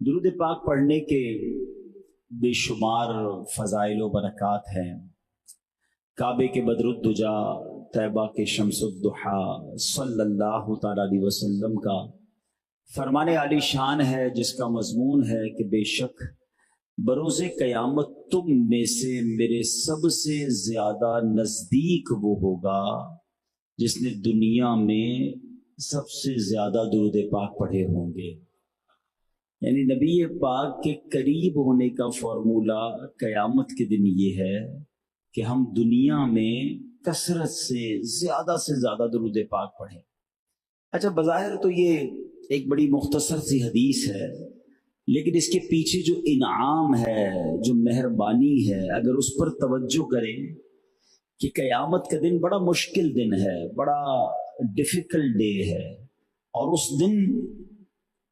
درود پاک پڑھنے کے بے شمار فضائل و برکات ہیں۔ کعبے کے بدر الدجا، طیبہ کے شمس الضحا صلی اللہ تعالی علیہ وسلم کا فرمان عالی شان ہے، جس کا مضمون ہے کہ بے شک بروز قیامت تم میں سے میرے سب سے زیادہ نزدیک وہ ہوگا جس نے دنیا میں سب سے زیادہ درود پاک پڑھے ہوں گے۔ یعنی نبی پاک کے قریب ہونے کا فارمولہ قیامت کے دن یہ ہے کہ ہم دنیا میں کثرت سے زیادہ درود پاک پڑھیں۔ اچھا، بظاہر تو یہ ایک بڑی مختصر سی حدیث ہے، لیکن اس کے پیچھے جو انعام ہے، جو مہربانی ہے، اگر اس پر توجہ کریں کہ قیامت کا دن بڑا مشکل دن ہے، بڑا ڈیفیکلٹ ڈے ہے، اور اس دن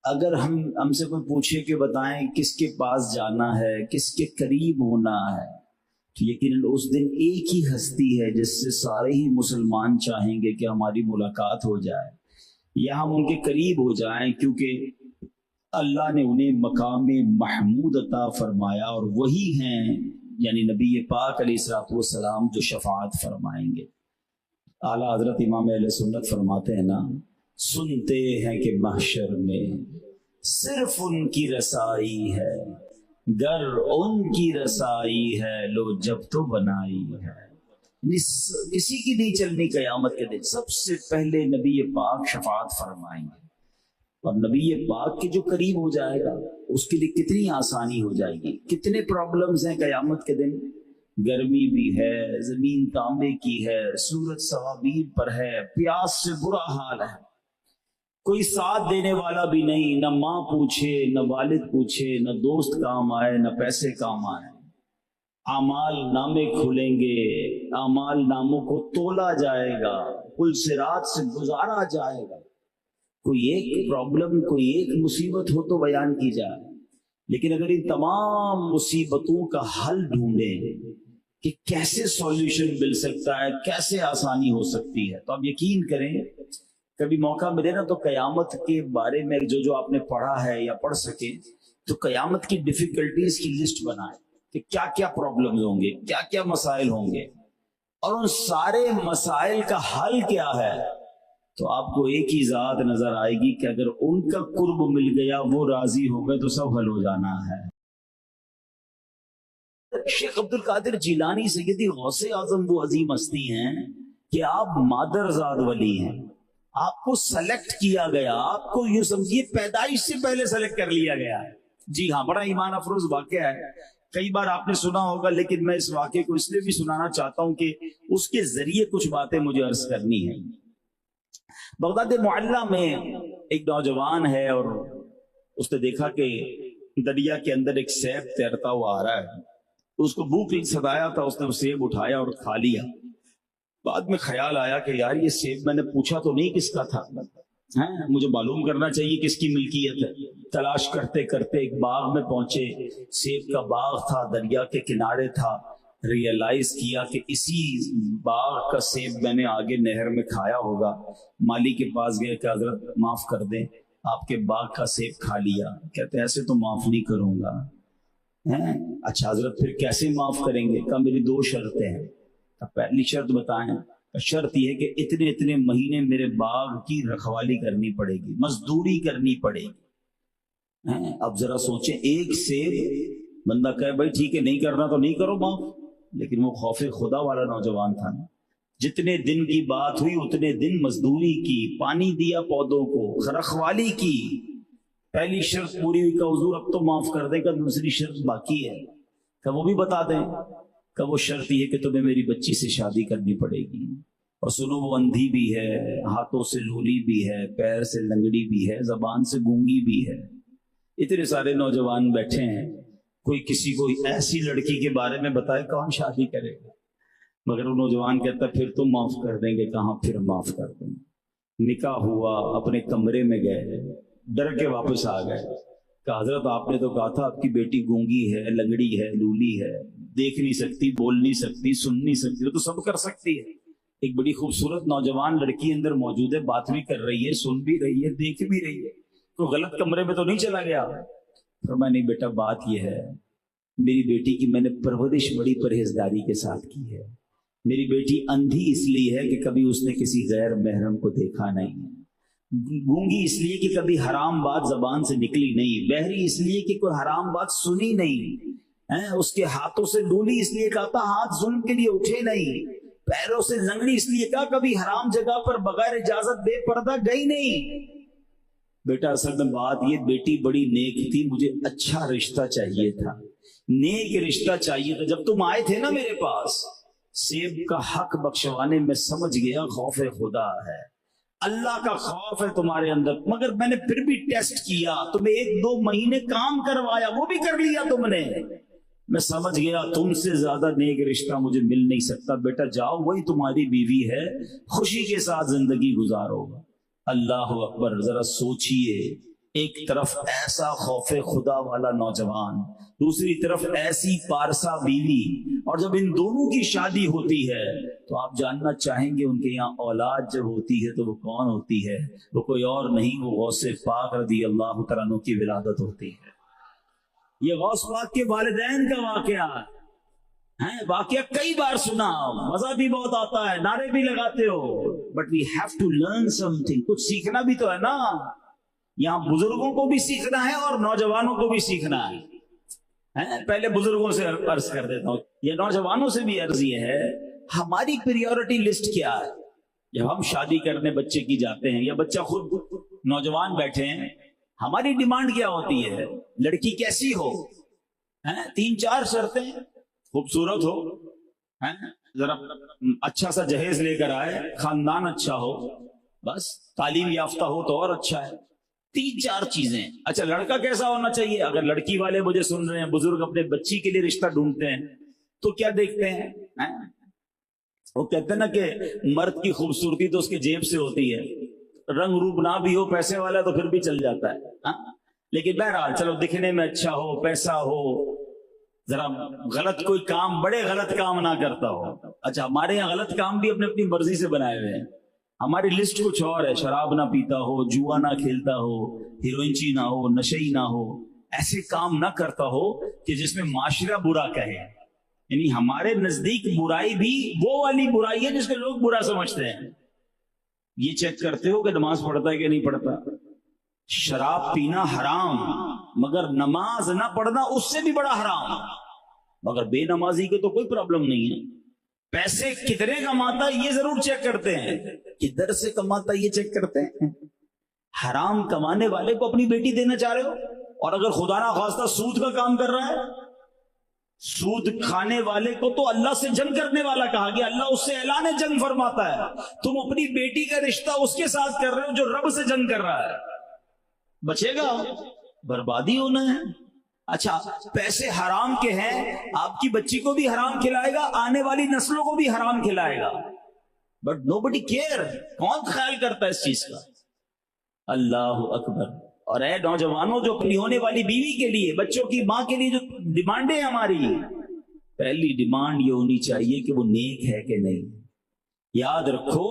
اگر ہم سے کوئی پوچھے کہ بتائیں کس کے پاس جانا ہے، کس کے قریب ہونا ہے، تو یقیناً اس دن ایک ہی ہستی ہے جس سے سارے ہی مسلمان چاہیں گے کہ ہماری ملاقات ہو جائے یا ہم ان کے قریب ہو جائیں، کیونکہ اللہ نے انہیں مقام محمود عطا فرمایا، اور وہی ہیں یعنی نبی پاک علیہ السلام جو شفاعت فرمائیں گے۔ اعلیٰ حضرت امام اہل سنت فرماتے ہیں نا، سنتے ہیں کہ محشر میں صرف ان کی رسائی ہے، گر ان کی رسائی ہے لو جب تو بنائی ہے۔ کسی کی نہیں چلنی قیامت کے دن، سب سے پہلے نبی پاک شفاعت فرمائیں گے، اور نبی پاک کے جو قریب ہو جائے گا اس کے لیے کتنی آسانی ہو جائے گی۔ کتنے پرابلمز ہیں قیامت کے دن، گرمی بھی ہے، زمین تانبے کی ہے، سورج صوابیر پر ہے، پیاس سے برا حال ہے، کوئی ساتھ دینے والا بھی نہیں، نہ ماں پوچھے، نہ والد پوچھے، نہ دوست کام آئے، نہ پیسے کام آئے۔ اعمال نامے کھلیں گے، اعمال ناموں کو تولا جائے گا، پل صراط سے گزارا جائے گا۔ کوئی ایک پرابلم، کوئی ایک مصیبت ہو تو بیان کی جائے، لیکن اگر ان تمام مصیبتوں کا حل ڈھونڈیں کہ کیسے سولوشن مل سکتا ہے، کیسے آسانی ہو سکتی ہے، تو آپ یقین کریں کبھی موقع ملے نا تو قیامت کے بارے میں جو آپ نے پڑھا ہے یا پڑھ سکے تو قیامت کی ڈیفیکلٹیز کی لسٹ بنائیں کہ کیا کیا پرابلمز ہوں گے، کیا کیا مسائل ہوں گے، اور ان سارے مسائل کا حل کیا ہے، تو آپ کو ایک ہی ذات نظر آئے گی کہ اگر ان کا قرب مل گیا، وہ راضی ہو گئے، تو سب حل ہو جانا ہے۔ شیخ عبد القادر جیلانی سیدی غوث اعظم وہ عظیم ہستی ہیں کہ آپ مادرزاد ولی ہیں، آپ کو سلیکٹ کیا گیا، آپ کو یہ سمجھیے پیدائش سے پہلے سلیکٹ کر لیا گیا ہے۔ جی ہاں، بڑا ایمان افروز واقعہ ہے، کئی بار آپ نے سنا ہوگا، لیکن میں اس واقعے کو اس لیے بھی سنانا چاہتا ہوں کہ اس کے ذریعے کچھ باتیں مجھے عرض کرنی ہیں۔ بغداد معلیٰ میں ایک نوجوان ہے، اور اس نے دیکھا کہ دریا کے اندر ایک سیب تیرتا ہوا آ رہا ہے، اس کو بھوک ستایا تھا، اس نے وہ سیب اٹھایا اور کھا لیا۔ بعد میں خیال آیا کہ یار یہ سیب میں نے پوچھا تو نہیں کس کا تھا، مجھے معلوم کرنا چاہیے کس کی ملکیت ہے۔ تلاش کرتے کرتے ایک باغ میں پہنچے، سیب کا باغ تھا، دریا کے کنارے تھا۔ ریئلائز کیا کہ اسی باغ کا سیب میں نے آگے نہر میں کھایا ہوگا۔ مالی کے پاس گئے کہ حضرت معاف کر دیں، آپ کے باغ کا سیب کھا لیا۔ کہتے ایسے تو معاف نہیں کروں گا۔ اچھا حضرت پھر کیسے معاف کریں گے؟ کہا میری دو شرطیں ہیں۔ پہلی شرط بتائیں؟ شرط یہ ہے کہ اتنے اتنے مہینے میرے باغ کی رکھوالی کرنی پڑے گی، مزدوری کرنی پڑے گی۔ اب ذرا سوچیں، ایک سیب بندہ کہے بھائی ٹھیک ہے نہیں کرنا تو نہیں کرو معاف، لیکن وہ خوف خدا والا نوجوان تھا نا، جتنے دن کی بات ہوئی اتنے دن مزدوری کی، پانی دیا پودوں کو، رکھوالی کی۔ پہلی شرط پوری ہوئی کہ حضور اب تو معاف کر دے گا، دوسری شرط باقی ہے کہ وہ بھی بتا دیں کہ وہ شرط یہ کہ تمہیں میری بچی سے شادی کرنی پڑے گی، اور سنو وہ اندھی بھی ہے، ہاتھوں سے لولی بھی ہے، پیر سے لنگڑی بھی ہے، زبان سے گونگی بھی ہے۔ اتنے سارے نوجوان بیٹھے ہیں، کوئی کسی کو ایسی لڑکی کے بارے میں بتائے کون شادی کرے گا، مگر وہ نوجوان کہتا پھر تم معاف کر دیں گے؟ کہاں پھر معاف کر دیں گے۔ نکاح ہوا، اپنے کمرے میں گئے، ڈر کے واپس آ گئے کہ حضرت آپ نے تو کہا تھا آپ کی بیٹی گونگی ہے، لنگڑی ہے، لولی ہے، دیکھ نہیں سکتی، بول نہیں سکتی، سن نہیں سکتی، وہ تو سب کر سکتی ہے۔ ایک بڑی خوبصورت نوجوان لڑکی اندر موجود ہے، بات بھی کر رہی ہے، سن بھی رہی ہے، دیکھ بھی رہی ہے، تو غلط کمرے میں تو نہیں چلا گیا؟ फरमाया नहीं बेटा, बात यह है मेरी बेटी की मैंने परवरिश बड़ी परहेजगारी के साथ की है। मेरी बेटी अंधी इसलिए है कि कभी उसने किसी गैर महरम को देखा नहीं है, गूंगी इसलिए कि कभी हराम बात जबान से निकली नहीं, बहरी इसलिए कि कोई हराम बात सुनी नहीं है, उसके हाथों से डोली इसलिए कहा हाथ जुल्म के लिए उठे नहीं, पैरों से लंगड़ी इसलिए कहा कभी हराम जगह पर बगैर इजाजत बेपर्दा गई नहीं। बेटा असल में बात ये, बेटी बड़ी नेक थी, मुझे अच्छा रिश्ता चाहिए था, नेक रिश्ता चाहिए था। जब तुम आए थे ना मेरे पास, सेब का हक बख्शवाने में समझ गया खौफ खुदा है, अल्लाह का खौफ है तुम्हारे अंदर, मगर मैंने फिर भी टेस्ट किया, तुम्हें 1-2 महीने काम करवाया, वो भी कर लिया तुमने, मैं समझ गया तुमसे ज्यादा नेक रिश्ता मुझे मिल नहीं सकता। बेटा जाओ, वही तुम्हारी बीवी है, खुशी के साथ जिंदगी गुजारोगा। अल्लाह अकबर। जरा सोचिए, एक तरफ ऐसा खौफे खुदा वाला नौजवान, दूसरी तरफ ऐसी पारसा बीवी, और जब इन दोनों की शादी होती है तो आप जानना चाहेंगे उनके यहाँ औलाद जब होती है तो वो कौन होती है? वो कोई और नहीं, वो गौसे पाक रज़ी अल्लाह तआला अन्हु की विलादत होती है। ये गौस पाक के वालिदैन का वाकया है, वाकया कई बार सुना, मजा भी बहुत आता है, नारे भी लगाते हो, but we have to learn something, कुछ सीखना भी तो है ना। यहाँ बुजुर्गों को भी सीखना है और नौजवानों को भी सीखना है। पहले बुजुर्गों से अर्ज कर देता हूँ, ये नौजवानों से भी अर्ज ये है, हमारी प्रायोरिटी लिस्ट क्या है? जब हम शादी करने बच्चे की जाते हैं या बच्चा खुद नौजवान बैठे हैं, हमारी डिमांड क्या होती है? लड़की कैसी हो? 3-4 शर्तें, खूबसूरत हो, जरा अच्छा सा जहेज लेकर आए, खानदान अच्छा हो, बस तालीम याफ्ता हो तो और अच्छा है। 3-4 चीजें। अच्छा, लड़का कैसा होना चाहिए? अगर लड़की वाले मुझे सुन रहे हैं, बुजुर्ग अपने बच्ची के लिए रिश्ता ढूंढते हैं तो क्या देखते हैं? वो कहते हैं ना कि मर्द की खूबसूरती तो उसके जेब से होती है, रंग रूप ना भी हो, पैसे वाला तो फिर भी चल जाता है। लेकिन बहरहाल चलो, दिखने में अच्छा हो, पैसा हो, जरा गलत कोई काम, बड़े गलत काम ना करता हो। अच्छा, हमारे यहाँ गलत काम भी अपने अपनी मर्जी से बनाए हुए हैं। हमारी लिस्ट कुछ और है, शराब ना पीता हो, जुआ ना खेलता हो, हीरोइनची ना हो, नशेई ना हो, ऐसे काम ना करता हो कि जिसमें माशरा बुरा कहे। यानी हमारे नजदीक बुराई भी वो वाली बुराई है जिसको लोग बुरा समझते हैं। ये चेक करते हो कि नमाज पढ़ता है कि नहीं पढ़ता। शराब पीना हराम, मगर नमाज ना पढ़ना उससे भी बड़ा हराम। मगर बेनमाजी के तो कोई प्रॉब्लम नहीं है। पैसे कितने कमाता ये जरूर चेक करते हैं, किधर से कमाता ये चेक करते हैं। हराम कमाने वाले को अपनी बेटी देना चाह रहे हो, और अगर खुदा ना खास्ता सूद का काम कर रहा है, सूद खाने वाले को तो अल्लाह से जंग करने वाला कहा गया, अल्लाह उससे ऐलान जंग फरमाता है। तुम अपनी बेटी का रिश्ता उसके साथ कर रहे हो जो रब से जंग कर रहा है, बचेगा, बर्बादी होना है। अच्छा, पैसे हराम के हैं, आपकी बच्ची को भी हराम खिलाएगा, आने वाली नस्लों को भी हराम खिलाएगा, बट नोबडी केयर। कौन ख्याल करता है इस चीज का? अल्लाह अकबर। और ऐ नौजवानों, जो अपनी होने वाली बीवी के लिए, बच्चों की माँ के लिए जो डिमांडें हमारी, पहली डिमांड ये होनी चाहिए कि वो नेक है कि नहीं। याद रखो,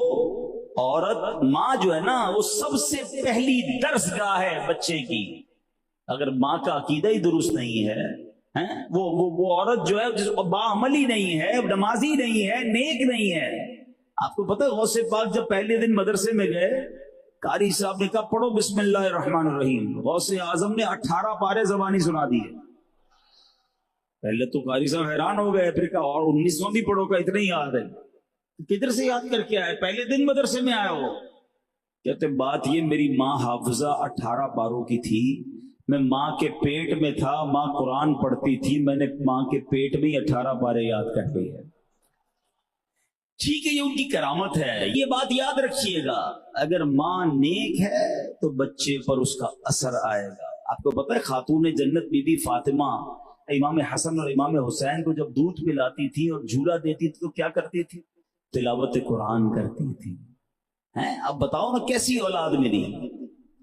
औरत माँ जो है ना, वो सबसे पहली दर्सगाह है बच्चे की। अगर माँ का अकीदा ही दुरुस्त नहीं है, वो औरत जो है जिसको बाअमली नहीं है, नमाजी नहीं है, नेक नहीं है। आपको पता है, गौसे पाक जब पहले दिन मदरसे में गए, कारी साहब ने कहा पढ़ो बिस्मिल्लाहिर्रहमानिर्रहीम। गौसे आजम ने 18 पारे ज़बानी सुना दिए। पहले तो कारी साहब हैरान हो गए, फिर कहा और 19वां भी पढ़ो, का इतना ही याद है। किधर से याद करके आए? पहले दिन मदरसे में आए हो। कहते बात ये, मेरी माँ हाफिजा 18 पारों की थी, मैं माँ के पेट में था, माँ कुरान पढ़ती थी, मैंने माँ के पेट में ही 18 पारे याद कर ली है। ठीक है, ये उनकी करामत है, ये बात याद रखिएगा। अगर माँ नेक है तो बच्चे पर उसका असर आएगा। आपको पता है, खातून जन्नत बीबी फातिमा इमाम हसन और इमाम हुसैन को जब दूध पिलाती थी और झूला देती थी तो क्या करती थी? तिलावत कुरान करती थी। अब बताओ ना कैसी औलाद मिली।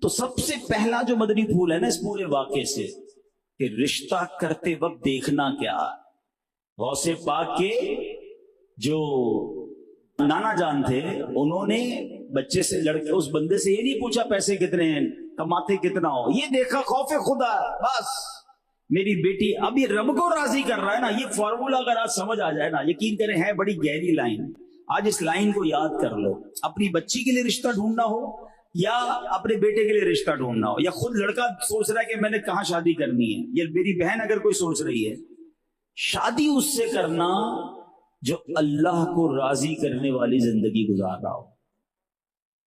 तो सबसे पहला जो मदनी फूल है ना इस पूरे वाक़े से, कि रिश्ता करते वक्त देखना क्या। गौसे पाक के जो नाना जान थे, उन्होंने बच्चे से, लड़के, उस बंदे से ये नहीं पूछा पैसे कितने हैं, कमाते कितना हो, ये देखा खौफे खुदा, बस میری بیٹی اب یہ رب کو راضی کر رہا ہے نا. یہ فارمولا اگر آج سمجھ آ جائے نا, یقین کریں ہے بڑی گہری لائن. آج اس لائن کو یاد کر لو. اپنی بچی کے لیے رشتہ ڈھونڈنا ہو یا اپنے بیٹے کے لیے رشتہ ڈھونڈنا ہو, یا خود لڑکا سوچ رہا ہے کہ میں نے کہاں شادی کرنی ہے, یا میری بہن اگر کوئی سوچ رہی ہے, شادی اس سے کرنا جو اللہ کو راضی کرنے والی زندگی گزار رہا ہو.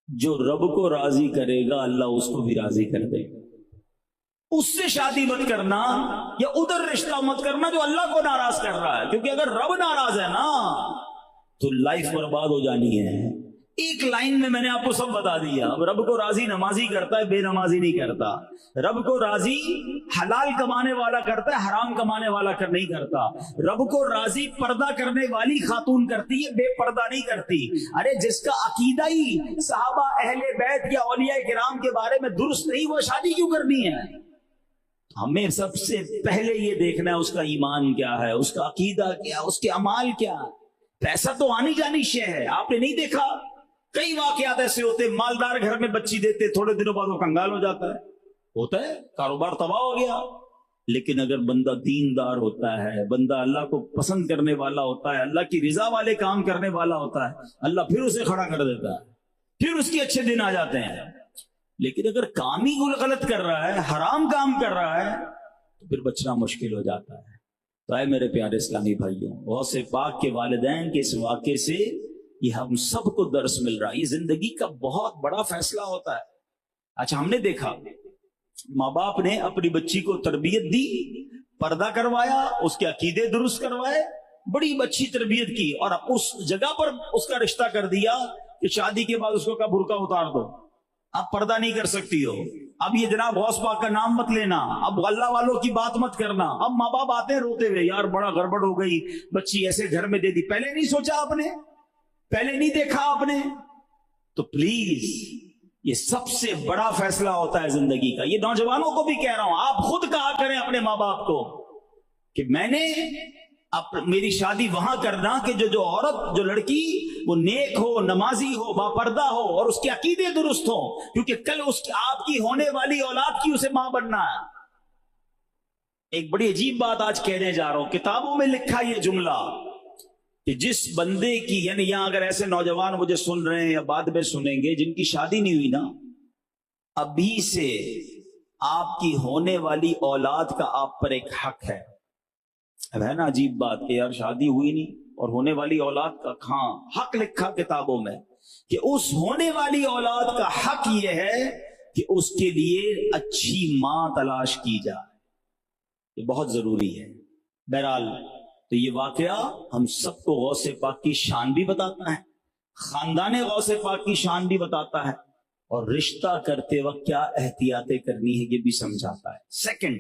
جو رب کو راضی کرے گا اللہ اس کو بھی راضی کر دے گا. اس سے شادی مت کرنا یا ادھر رشتہ مت کرنا جو اللہ کو ناراض کر رہا ہے, کیونکہ اگر رب ناراض ہے نا تو لائف برباد ہو جانی ہے. ایک لائن میں نے آپ کو سب بتا دیا. اب رب کو راضی نمازی کرتا ہے, بے نمازی نہیں کرتا. رب کو راضی حلال کمانے والا کرتا ہے, حرام کمانے والا نہیں کرتا. رب کو راضی پردہ کرنے والی خاتون کرتی ہے, بے پردہ نہیں کرتی. ارے جس کا عقیدہ ہی صحابہ اہل بیت یا اولیاء کرام کے بارے میں درست نہیں, وہ شادی کیوں کرنی ہے؟ ہمیں سب سے پہلے یہ دیکھنا ہے اس کا ایمان کیا ہے, اس کا عقیدہ کیا, اس کے اعمال کیا. پیسہ تو آنی جانی شے ہے. آپ نے نہیں دیکھا کئی واقعات ایسے ہوتے, مالدار گھر میں بچی دیتے, تھوڑے دنوں بعد وہ کنگال ہو جاتا ہے, ہوتا ہے, کاروبار تباہ ہو گیا. لیکن اگر بندہ دیندار ہوتا ہے, بندہ اللہ کو پسند کرنے والا ہوتا ہے, اللہ کی رضا والے کام کرنے والا ہوتا ہے, اللہ پھر اسے کھڑا کر دیتا ہے, پھر اس کے اچھے دن آ جاتے ہیں. لیکن اگر کام ہی غلط کر رہا ہے, حرام کام کر رہا ہے, تو پھر بچنا مشکل ہو جاتا ہے. تو اے میرے پیارے اسلامی بھائیوں, غوث پاک کے والدین کے اس واقعے سے یہ ہم سب کو درس مل رہا ہے. یہ زندگی کا بہت بڑا فیصلہ ہوتا ہے. اچھا, ہم نے دیکھا ماں باپ نے اپنی بچی کو تربیت دی, پردہ کروایا, اس کے عقیدے درست کروائے, بڑی اچھی تربیت کی, اور اس جگہ پر اس کا رشتہ کر دیا کہ شادی کے بعد اس کو کا برقع اتار دو, اب پردہ نہیں کر سکتی ہو, اب یہ جناب غوث پاک کا نام مت لینا, اب اللہ والوں کی بات مت کرنا. اب ماں باپ آتے ہیں روتے ہوئے, یار بڑا گڑبڑ ہو گئی, بچی ایسے گھر میں دے دی, پہلے نہیں سوچا آپ نے, پہلے نہیں دیکھا آپ نے. تو پلیز یہ سب سے بڑا فیصلہ ہوتا ہے زندگی کا. یہ نوجوانوں کو بھی کہہ رہا ہوں, آپ خود کہا کریں اپنے ماں باپ کو کہ میں نے میری شادی وہاں کرنا کہ جو عورت, جو لڑکی وہ نیک ہو, نمازی ہو, باپردہ ہو, اور اس کے عقیدے درست ہو, کیونکہ کل اس کی آپ کی ہونے والی اولاد کی اسے ماں بننا ہے. ایک بڑی عجیب بات آج کہنے جا رہا ہوں. کتابوں میں لکھا یہ جملہ کہ جس بندے کی, یعنی یہاں اگر ایسے نوجوان مجھے سن رہے ہیں یا بعد میں سنیں گے جن کی شادی نہیں ہوئی نا, ابھی سے آپ کی ہونے والی اولاد کا آپ پر ایک حق ہے. اب ہے نا عجیب بات کہ یار شادی ہوئی نہیں اور ہونے والی اولاد کا ہاں حق لکھا کتابوں میں کہ اس ہونے والی اولاد کا حق یہ ہے کہ اس کے لیے اچھی ماں تلاش کی جائے. یہ بہت ضروری ہے. بہرحال تو یہ واقعہ ہم سب کو غوث پاک کی شان بھی بتاتا ہے, خاندان غوث پاک کی شان بھی بتاتا ہے, اور رشتہ کرتے وقت کیا احتیاطیں کرنی ہے یہ بھی سمجھاتا ہے. سیکنڈ,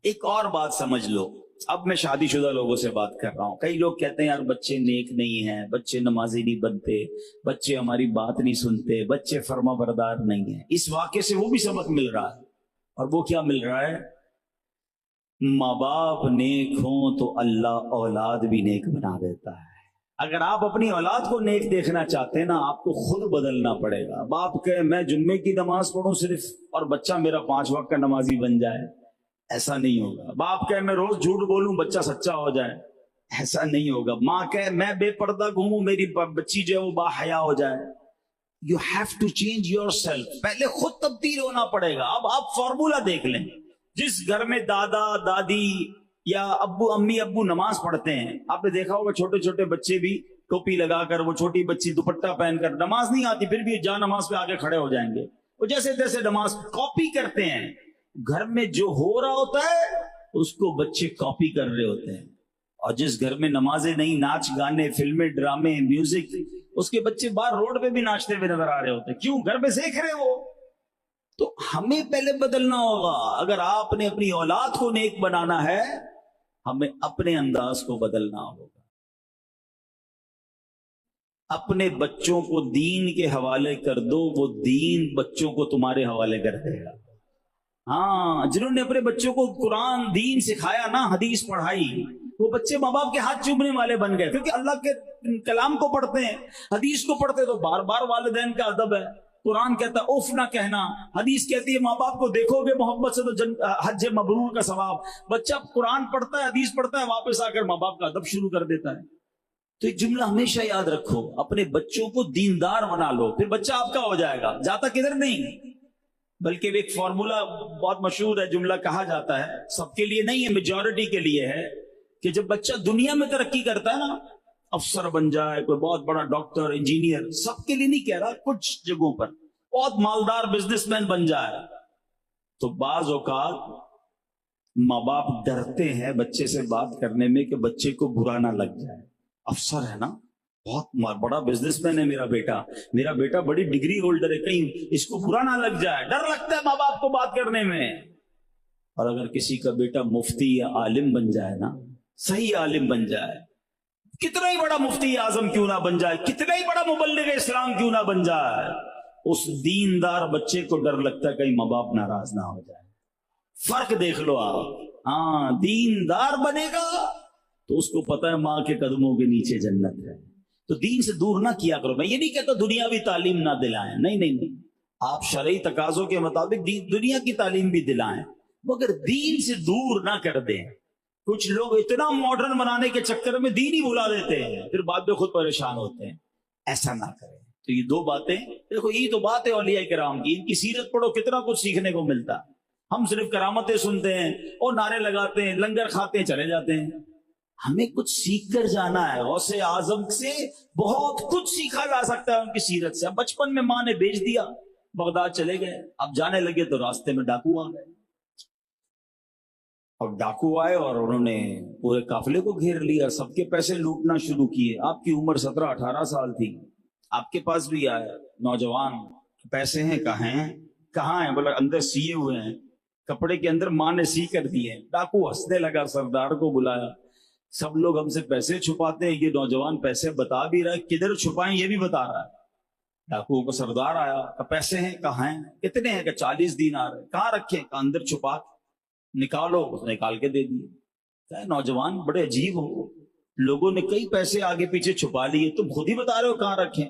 ایک اور بات سمجھ لو. اب میں شادی شدہ لوگوں سے بات کر رہا ہوں. کئی لوگ کہتے ہیں یار بچے نیک نہیں ہیں, بچے نمازی نہیں بنتے, بچے ہماری بات نہیں سنتے, بچے فرما بردار نہیں ہیں. اس واقعے سے وہ بھی سبق مل رہا ہے, اور وہ کیا مل رہا ہے؟ ماں باپ نیک ہوں تو اللہ اولاد بھی نیک بنا دیتا ہے. اگر آپ اپنی اولاد کو نیک دیکھنا چاہتے ہیں نا, آپ کو خود بدلنا پڑے گا. باپ کہے میں جمعے کی نماز پڑھوں صرف اور بچہ میرا 5 وقت کا نمازی بن جائے, ایسا نہیں ہوگا. باپ کہے میں روز جھوٹ بولوں بچہ سچا ہو جائے, ایسا نہیں ہوگا. ماں کہے میں بے پردہ گھوموں میری بچی جو ہے وہ با حیا ہو جائے. You have to change yourself. پہلے خود تبدیل ہونا پڑے گا. اب آپ فارمولا دیکھ لیں, جس گھر میں دادا دادی یا ابو نماز پڑھتے ہیں, آپ نے دیکھا ہوگا چھوٹے چھوٹے بچے بھی ٹوپی لگا کر, وہ چھوٹی بچی دوپٹہ پہن کر, نماز نہیں آتی پھر بھی جا نماز پہ آگے کھڑے ہو جائیں گے. وہ جیسے تیسے نماز کاپی کرتے ہیں. گھر میں جو ہو رہا ہوتا ہے اس کو بچے کاپی کر رہے ہوتے ہیں, اور جس گھر میں نمازیں نہیں, ناچ گانے, فلمیں, ڈرامے, میوزک, اس کے بچے باہر روڈ پہ بھی ناچتے ہوئے نظر آ رہے ہوتے ہیں. کیوں؟ گھر میں سیکھ رہے وہ. تو ہمیں پہلے بدلنا ہوگا. اگر آپ نے اپنی اولاد کو نیک بنانا ہے, ہمیں اپنے انداز کو بدلنا ہوگا. اپنے بچوں کو دین کے حوالے کر دو, وہ دین بچوں کو تمہارے حوالے کر دے گا. ہاں, جنہوں نے اپنے بچوں کو قرآن دین سکھایا نا, حدیث پڑھائی, وہ بچے ماں باپ کے ہاتھ چومنے والے بن گئے, کیونکہ اللہ کے کلام کو پڑھتے ہیں, حدیث کو پڑھتے ہیں, تو بار بار والدین کا ادب ہے. कुरान कहता है उफ ना कहना, हदीस कहती है माँ बाप को देखोगे मोहब्बत से तो हज मबरूर का सवाब। बच्चा कुरान पढ़ता है, हदीस पढ़ता है, वापस आकर माँ बाप का अदब शुरू कर देता है। तो एक जुमला हमेशा याद रखो, अपने बच्चों को दीनदार बना लो, फिर बच्चा आपका हो जाएगा, जाता किधर नहीं। बल्कि एक फॉर्मूला बहुत मशहूर है, जुमला कहा जाता है, सबके लिए नहीं है, मेजॉरिटी के लिए है, कि जब बच्चा दुनिया में तरक्की करता है ना, अफसर बन जाए, कोई बहुत बड़ा डॉक्टर, इंजीनियर, सबके लिए नहीं कह रहा, कुछ जगहों पर बहुत मालदार बिजनेसमैन बन जाए, तो बाज औकात माँ बाप डरते हैं बच्चे से बात करने में कि बच्चे को बुरा ना लग जाए। अफसर है ना, बहुत बड़ा बिजनेसमैन है मेरा बेटा बड़ी डिग्री होल्डर है, कहीं इसको बुरा ना लग जाए, डर लगता है माँ बाप को बात करने में। और अगर किसी का बेटा मुफ्ती या आलिम बन जाए ना, सही आलिम बन जाए, कितना ही बड़ा मुफ्ती आजम क्यों ना बन जाए, कितना ही बड़ा मुबल्लिग इस्लाम क्यों ना बन जाए, उस दीनदार बच्चे को डर लगता है कहीं माँ बाप नाराज ना हो जाए। फर्क देख लो आप। हाँ, दीनदार बनेगा तो उसको पता है माँ के कदमों के नीचे जन्नत है। तो दीन से दूर ना किया करो। मैं ये नहीं कहता दुनियावी तालीम ना दिलाएं, नहीं नहीं नहीं, आप शरई तकाजों के मुताबिक दुनिया की तालीम भी दिलाएं, मगर दीन से दूर ना कर दें। कुछ लोग इतना मॉडर्न बनाने के चक्कर में दीन ही भुला देते हैं, फिर बाद में खुद परेशान होते हैं। ऐसा ना करें। तो ये दो बातें देखो, ये तो बात है औलिया किराम की, इनकी सीरत पढ़ो, कितना कुछ सीखने को मिलता है। हम सिर्फ करामतें सुनते हैं और नारे लगाते हैं, लंगर खाते हैं, चले जाते हैं। हमें कुछ सीख कर जाना है। गौसे आजम से बहुत कुछ सीखा जा सकता है, उनकी सीरत से। अब बचपन में माँ ने भेज दिया, बगदाद चले गए, अब जाने लगे तो रास्ते में डाकू आ गए। और डाकू आए और उन्होंने पूरे काफिले को घेर लिया, सबके पैसे लूटना शुरू किए। आपकी उम्र 17-18 साल थी, आपके पास भी आए नौजवान, पैसे हैं कहाँ हैं? बोला अंदर सिए हुए हैं, कपड़े के अंदर माँ ने सी कर दिए। डाकू हंसने लगा, सरदार को बुलाया, सब लोग हमसे पैसे छुपाते हैं, ये नौजवान पैसे बता भी रहा है, किधर छुपाएं ये भी बता रहा है। डाकुओं का सरदार आया, पैसे हैं कहाँ हैं? कितने हैं? 40 दीनार है। कहाँ रखे? अंदर छुपा, निकालो। उसने निकाल के दे दिए। नौजवान बड़े अजीब हो, लोगों ने कई पैसे आगे पीछे छुपा लिए, तुम खुद ही बता रहे हो कहाँ रखे।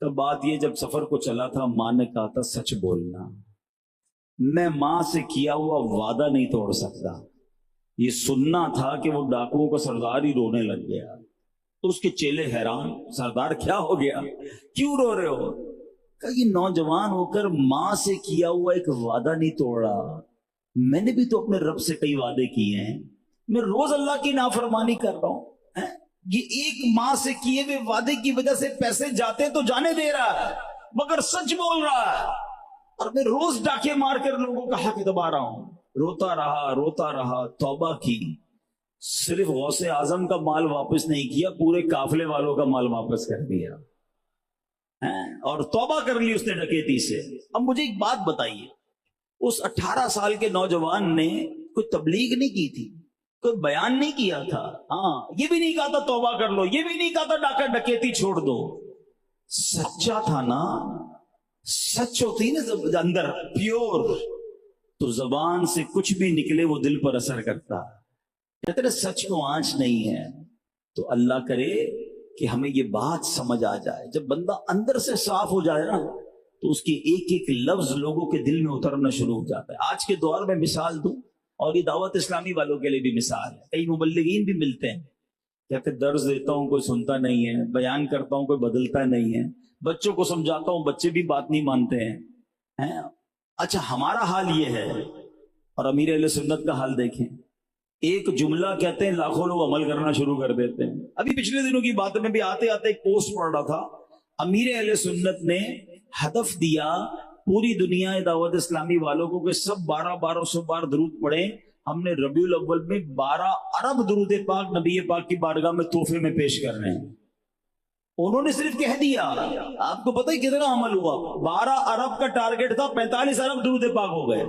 तब बात ये, जब सफर को चला था, माँ ने कहा था सच बोलना, मैं माँ से किया हुआ वादा नहीं तोड़ सकता। ये सुनना था कि वो डाकुओं का सरदार ही रोने लग गया। तो उसके चेले हैरान, सरदार क्या हो गया, क्यों रो रहे हो? कहा ये नौजवान होकर माँ से किया हुआ एक वादा नहीं तोड़ा। मैंने भी तो अपने रब से कई वादे किए हैं, मैं रोज अल्लाह की नाफरमानी कर रहा हूं। ये एक माँ से किए हुए वादे की वजह से पैसे जाते तो जाने दे रहा है, मगर सच बोल रहा है, और मैं रोज डाके मार कर लोगों का हक दबा रहा हूं। रोता रहा, तौबा की, सिर्फ गौसे आजम का माल वापस नहीं किया, पूरे काफिले वालों का माल वापस कर दिया और तौबा कर ली उसने डकैती से। अब मुझे एक बात बताइए, उस 18 साल के नौजवान ने कोई तबलीग नहीं की थी, कोई बयान नहीं किया था, हाँ ये भी नहीं कहा था तौबा कर लो, ये भी नहीं कहा था डाका डकैती छोड़ दो। सच्चा था ना, सच होती ना अंदर प्योर, तो जबान से कुछ भी निकले वो दिल पर असर करता है। कहते हैं सच को आंच नहीं है। तो अल्लाह करे कि हमें ये बात समझ आ जाए, जब बंदा अंदर से साफ हो जाए ना, तो उसके एक एक लफ्ज लोगों के दिल में उतरना शुरू हो जाता है। आज के दौर में मिसाल दूं, और ये दावत इस्लामी वालों के लिए भी मिसाल है, कई मुबल्लिगीन भी मिलते हैं, कहते दर्ज देता हूं कोई सुनता नहीं है, बयान करता हूं कोई बदलता नहीं है, बच्चों को समझाता हूं बच्चे भी बात नहीं मानते हैं। अच्छा हमारा हाल ये है, और अमीर अहले सुन्नत का हाल देखें, एक जुमला कहते हैं लाखों लोग अमल करना शुरू कर देते हैं। अभी पिछले दिनों की बात में भी आते आते एक पोस्ट पढ़ रहा था, अमीर अहले सुन्नत ने हदफ दिया पूरी दुनिया दावत इस्लामी वालों को कि सब 1200 बार दरूद पढ़े। हमने रबीउल अव्वल में 12 अरब दरूद पाक नबी पाक की बारगाह में तोहफे में पेश कर रहे हैं। उन्होंने सिर्फ कह दिया, आपको पता है कितना अमल हुआ? 12 अरब का टारगेट था, 45 अरब दरूद पाक हो गए।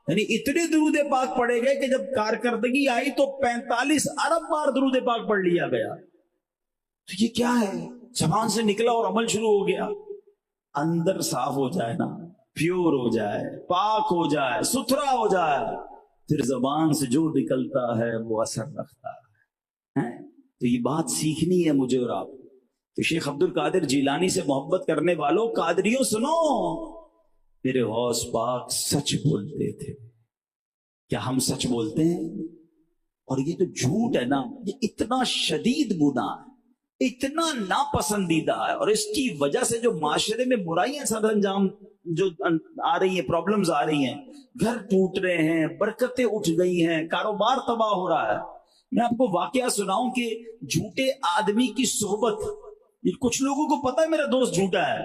यानी इतने दरूद पाक पढ़े गए कि जब कारकर्दगी आई तो 45 अरब बार दरूद पाक पढ़ लिया गया। तो ये क्या है? जबान से निकला और अमल शुरू हो गया। अंदर साफ हो जाए ना, प्योर हो जाए, पाक हो जाए, सुथरा हो जाए, फिर जबान से जो निकलता है वो असर रखता है। तो ये बात सीखनी है मुझे और आपको। تو شیخ عبد القادر جیلانی سے محبت کرنے والوں، قادریوں سنو، میرے غوث پاک سچ بولتے تھے. کیا ہم سچ بولتے ہیں؟ اور یہ تو جھوٹ ہے نا، یہ اتنا شدید گناہ ہے، اتنا ناپسندیدہ ہے، اور اس کی وجہ سے جو معاشرے میں برائیاں سر انجام جو آ رہی ہیں، پرابلمز آ رہی ہیں، گھر ٹوٹ رہے ہیں، برکتیں اٹھ گئی ہیں، کاروبار تباہ ہو رہا ہے. میں آپ کو واقعہ سناؤں کہ جھوٹے آدمی کی صحبت، کچھ لوگوں کو پتا ہے میرا دوست جھوٹا ہے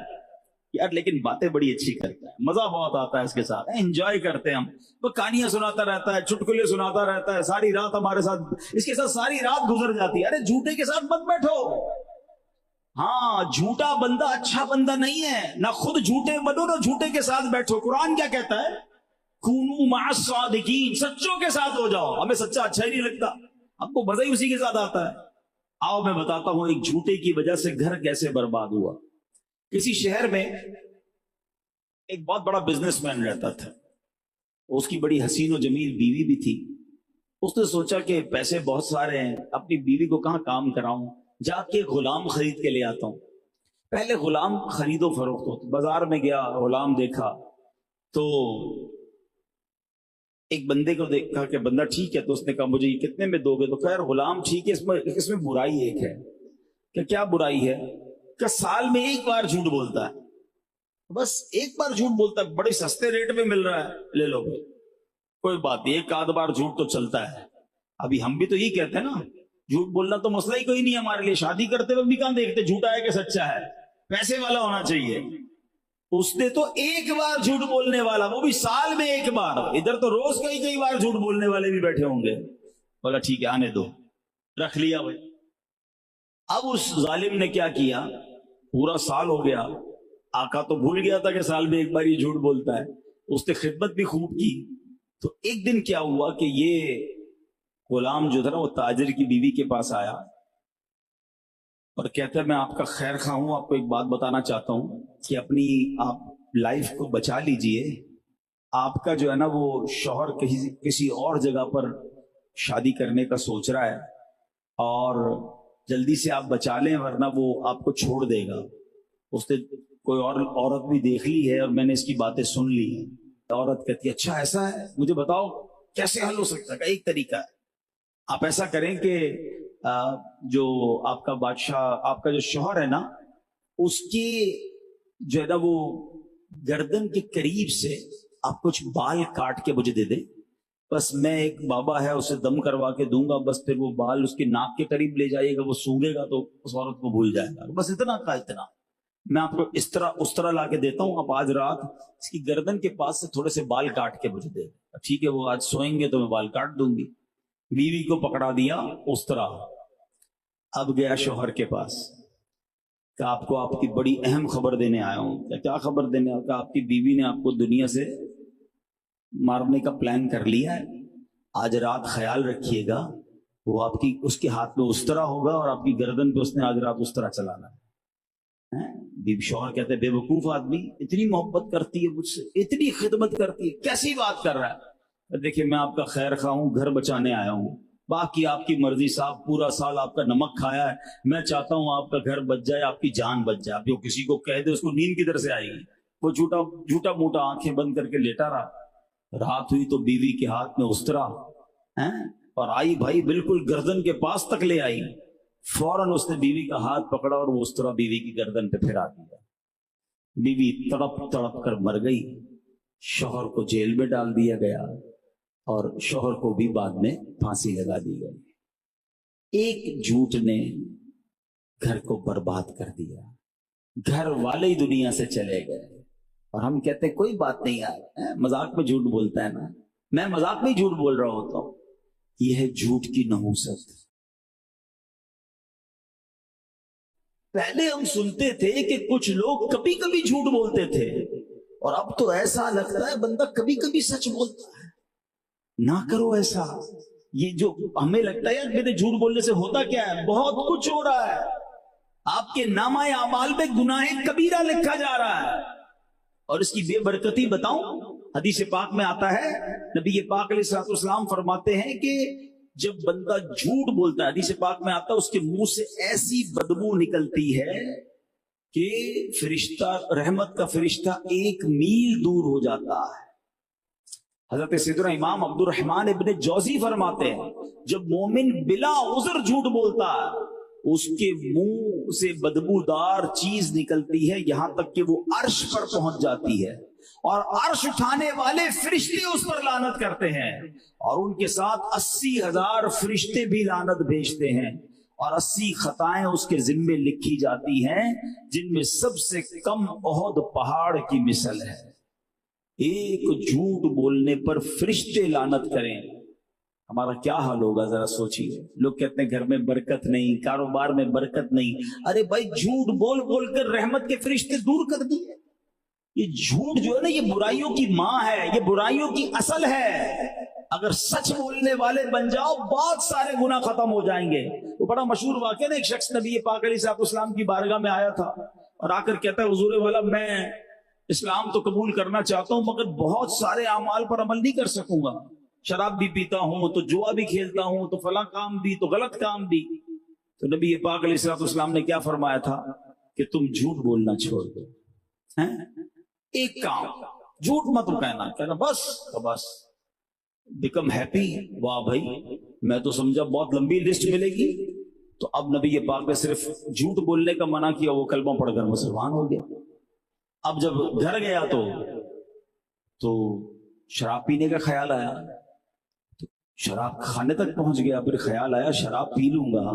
یار، لیکن باتیں بڑی اچھی کرتا ہے، مزہ بہت آتا ہے اس کے ساتھ، انجوائے کرتے ہیں ہم. وہ کہانیاں سناتا رہتا ہے، چٹکلے سناتا رہتا ہے، ساری رات ہمارے ساتھ، اس کے ساتھ ساری رات گزر جاتی ہے. ارے جھوٹے کے ساتھ مت بیٹھو. ہاں، جھوٹا بندہ اچھا بندہ نہیں ہے، نہ خود جھوٹے بنو نہ جھوٹے کے ساتھ بیٹھو. قرآن کیا کہتا ہے؟ کونوا مع الصادقین، سچوں کے ساتھ ہو جاؤ. ہمیں سچا اچھا ہی نہیں لگتا، ہم کو مزہ ہی اسی کے ساتھ آتا ہے. آؤ میں بتاتا ہوں ایک جھوٹے کی وجہ سے گھر کیسے برباد ہوا. کسی شہر میں ایک بہت بڑا بزنس مین رہتا تھا، اس کی بڑی حسین و جمیل بیوی بھی تھی. اس نے سوچا کہ پیسے بہت سارے ہیں، اپنی بیوی کو کہاں کام کراؤں، جا کے غلام خرید کے لے آتا ہوں. پہلے غلام خرید و فروخت ہوتا، بازار میں گیا، غلام دیکھا تو ایک بندے کو دیکھا کہ بندہ ٹھیک ہے، تو اس نے کہا مجھے یہ کتنے میں دو گے؟ تو خیر غلام ٹھیک ہے، اس میں برائی ایک ہے. کہ کیا برائی ہے؟ کہ سال میں ایک بار جھوٹ بولتا ہے، بس ایک بار جھوٹ بولتا ہے، بڑے سستے ریٹ میں مل رہا ہے، لے لو بھائی، کوئی بات نہیں، ایک آدھ بار جھوٹ تو چلتا ہے. ابھی ہم بھی تو یہی کہتے ہیں نا، جھوٹ بولنا تو مسئلہ ہی کوئی نہیں ہمارے لیے. شادی کرتے وقت بھی کہاں دیکھتے جھوٹا ہے کہ سچا ہے، پیسے والا ہونا چاہیے. اس نے تو ایک بار جھوٹ بولنے والا، وہ بھی سال میں ایک بار. ادھر تو روز کئی بار جھوٹ بولنے والے بھی بیٹھے ہوں گے. بولا ٹھیک ہے آنے دو، رکھ لیا بھائی. اب اس ظالم نے کیا کیا، پورا سال ہو گیا، آقا تو بھول گیا تھا کہ سال میں ایک بار یہ جھوٹ بولتا ہے. اس نے خدمت بھی خوب کی. تو ایک دن کیا ہوا کہ یہ غلام جو تھا نا، وہ تاجر کی بیوی کے پاس آیا اور کہتا ہے میں آپ کا خیر خواہ ہوں، آپ کو ایک بات بتانا چاہتا ہوں کہ اپنی آپ لائف کو بچا لیجئے. آپ کا جو ہے نا وہ شوہر کسی اور جگہ پر شادی کرنے کا سوچ رہا ہے، اور جلدی سے آپ بچا لیں ورنہ وہ آپ کو چھوڑ دے گا. اس نے کوئی اور عورت بھی دیکھ لی ہے اور میں نے اس کی باتیں سن لی ہیں. عورت کہتی ہے اچھا ایسا ہے، مجھے بتاؤ کیسے حل ہو سکتا ہے. ایک طریقہ ہے، آپ ایسا کریں کہ جو آپ کا بادشاہ، آپ کا جو شوہر ہے نا، اس کی جو ہے نا وہ گردن کے قریب سے آپ کچھ بال کاٹ کے مجھے دے دیں، بس میں ایک بابا ہے اسے دم کروا کے دوں گا، بس پھر وہ بال اس کے ناک کے قریب لے جائیے گا، وہ سونگے گا تو اس عورت کو بھول جائے گا. بس اتنا کا اتنا میں آپ کو اس طرح لا کے دیتا ہوں، آپ آج رات اس کی گردن کے پاس سے تھوڑے سے بال کاٹ کے مجھے دے دیں. ٹھیک ہے، وہ آج سوئیں گے تو میں بال کاٹ دوں گی. بیوی کو پکڑا دیا اس طرح. اب گیا شوہر کے پاس کہ آپ کو آپ کی بڑی اہم خبر دینے آیا ہوں. کیا خبر دینے آیا؟ کہ آپ کی بیوی نے آپ کو دنیا سے مارنے کا پلان کر لیا ہے، آج رات خیال رکھیے گا، وہ آپ کی اس کے ہاتھ میں اس طرح ہوگا اور آپ کی گردن پہ اس نے آج رات اس طرح چلانا ہے. بیوی شوہر کہتے ہیں بے وقوف آدمی، اتنی محبت کرتی ہے مجھ سے، اتنی خدمت کرتی ہے، کیسی بات کر رہا ہے. دیکھیں میں آپ کا خیر خواہ ہوں، گھر بچانے آیا ہوں، باقی آپ کی مرضی صاحب، پورا سال آپ کا نمک کھایا ہے، میں چاہتا ہوں آپ کا گھر بچ جائے، آپ کی جان بچ جائے. جو کسی کو کہہ دے اس کو نیند کدھر سے آئے گی. وہ جھوٹا موٹا آنکھیں بند کر کے لیٹا رہا. رات ہوئی تو بیوی کے ہاتھ میں استرا اور آئی بھائی بالکل گردن کے پاس تک لے آئی. فوراً اس نے بیوی کا ہاتھ پکڑا اور وہ استرا بیوی کی گردن پہ پھرا دیا. بیوی تڑپ تڑپ کر مر گئی. شوہر کو جیل میں ڈال دیا گیا اور شوہر کو بھی بعد میں پھانسی لگا دی گئی. ایک جھوٹ نے گھر کو برباد کر دیا، گھر والے ہی دنیا سے چلے گئے. اور ہم کہتے ہیں کوئی بات نہیں یار، مذاق میں جھوٹ بولتا ہے نا، میں مذاق میں ہی جھوٹ بول رہا ہوتا ہوں. یہ ہے جھوٹ کی نحوست. پہلے ہم سنتے تھے کہ کچھ لوگ کبھی کبھی جھوٹ بولتے تھے، اور اب تو ایسا لگتا ہے بندہ کبھی کبھی سچ بولتا ہے. نہ کرو ایسا. یہ جو ہمیں لگتا ہے یار میرے جھوٹ بولنے سے ہوتا کیا ہے، بہت کچھ ہو رہا ہے. آپ کے نامہ اعمال میں گناہ کبیرہ لکھا جا رہا ہے. اور اس کی بے برکتی بتاؤں، حدیث پاک میں آتا ہے، نبی پاک علیہ الصلوۃ والسلام فرماتے ہیں کہ جب بندہ جھوٹ بولتا ہے، حدیث پاک میں آتا ہے اس کے منہ سے ایسی بدبو نکلتی ہے کہ فرشتہ، رحمت کا فرشتہ 1 میل دور ہو جاتا ہے۔ حضرت سیدنا امام عبد الرحمن ابن جوزی فرماتے ہیں جب مومن بلا عذر جھوٹ بولتا ہے اس کے منہ سے بدبودار چیز نکلتی ہے یہاں تک کہ وہ عرش پر پہنچ جاتی ہے، اور عرش اٹھانے والے فرشتے اس پر لعنت کرتے ہیں، اور ان کے ساتھ 80,000 فرشتے بھی لعنت بھیجتے ہیں، اور 80 خطائیں اس کے ذمے لکھی جاتی ہیں جن میں سب سے کم احد پہاڑ کی مثل ہے۔ ایک جھوٹ بولنے پر فرشتے لعنت کریں، ہمارا کیا حال ہوگا ذرا سوچیے۔ لوگ کہتے ہیں گھر میں برکت نہیں، کاروبار میں برکت نہیں، ارے بھائی جھوٹ بول بول کر رحمت کے فرشتے دور کر دیے۔ یہ جھوٹ جو ہے نا یہ برائیوں کی ماں ہے، یہ برائیوں کی اصل ہے۔ اگر سچ بولنے والے بن جاؤ بہت سارے گناہ ختم ہو جائیں گے۔ وہ بڑا مشہور واقعہ نا، ایک شخص نبی پاک علیہ السلام کی بارگاہ میں آیا تھا اور آ کر کہتا ہے حضور والا میں اسلام تو قبول کرنا چاہتا ہوں مگر بہت سارے اعمال پر عمل نہیں کر سکوں گا، شراب بھی پیتا ہوں تو جوا بھی کھیلتا ہوں تو فلاں کام بھی تو غلط کام بھی۔ تو نبی پاک علیہ السلام نے کیا فرمایا تھا کہ تم جھوٹ بولنا چھوڑ دو، ایک کام جھوٹ مت کہنا بس بیکم ہیپی۔ واہ بھائی میں تو سمجھا بہت لمبی لسٹ ملے گی۔ تو اب نبی پاک نے صرف جھوٹ بولنے کا منع کیا، وہ کلمہ پڑھ کر مسلمان ہو گیا۔ اب جب گھر گیا تو شراب پینے کا خیال آیا، تو شراب کھانے تک پہنچ گیا، پھر خیال آیا شراب پی لوں گا،